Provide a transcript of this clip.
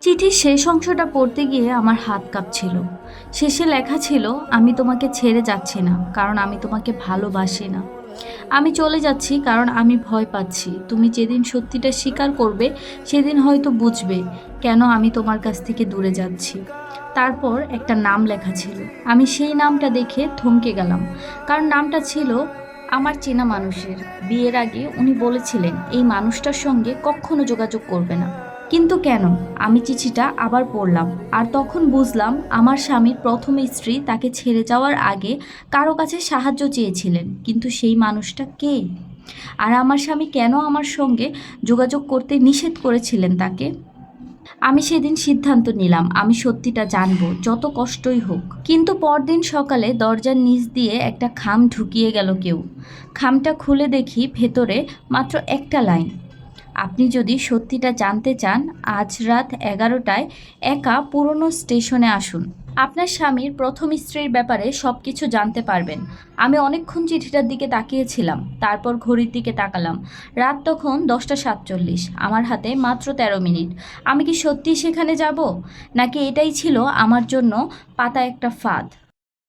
চিঠির শেষ অংশটা পড়তে গিয়ে আমার হাত কাঁপছিল। শেষে লেখা ছিল, আমি তোমাকে ছেড়ে যাচ্ছি না কারণ আমি তোমাকে ভালোবাসি না। আমি চলে যাচ্ছি কারণ আমি ভয় পাচ্ছি তুমি যেদিন সত্যিটা স্বীকার করবে সেদিন হয়তো বুঝবে কেন আমি তোমার কাছ থেকে দূরে যাচ্ছি। তারপর একটা নাম লেখা ছিল। আমি সেই নামটা দেখে থমকে গেলাম, কারণ নামটা ছিল আমার চেনা মানুষের। বিয়ের আগে উনি বলেছিলেন এই মানুষটার সঙ্গে কখনো যোগাযোগ করবে না। কিন্তু কেন? আমি চিঠিটা আবার পড়লাম, আর তখন বুঝলাম আমার স্বামীর প্রথম স্ত্রী তাকে ছেড়ে যাওয়ার আগে কারো কাছে সাহায্য চেয়েছিলেন, কিন্তু সেই মানুষটা কে? আর আমার স্বামী কেন আমার সঙ্গে যোগাযোগ করতে নিষেধ করেছিলেন তাকে? আমি সেদিন সিদ্ধান্ত নিলাম আমি সত্যিটা জানবো, যত কষ্টই হোক। কিন্তু পরদিন সকালে দরজার নিচ দিয়ে একটা খাম ঢুকিয়ে গেল কেউ। খামটা খুলে দেখি ভেতরে মাত্র একটা লাইন, আপনি যদি সত্যিটা জানতে চান আজ রাত 11টায় একা পুরনো স্টেশনে আসুন। আপনার স্বামীর প্রথম স্ত্রীর ব্যাপারে সব কিছু জানতে পারবেন। আমি অনেকক্ষণ চিঠিটার দিকে তাকিয়েছিলাম, তারপর ঘড়ির দিকে তাকালাম। রাত তখন 10টা 47। আমার হাতে মাত্র 13 মিনিট। আমি কি সত্যি সেখানে যাব, নাকি এটাই ছিল আমার জন্য পাতা একটা ফাঁদ?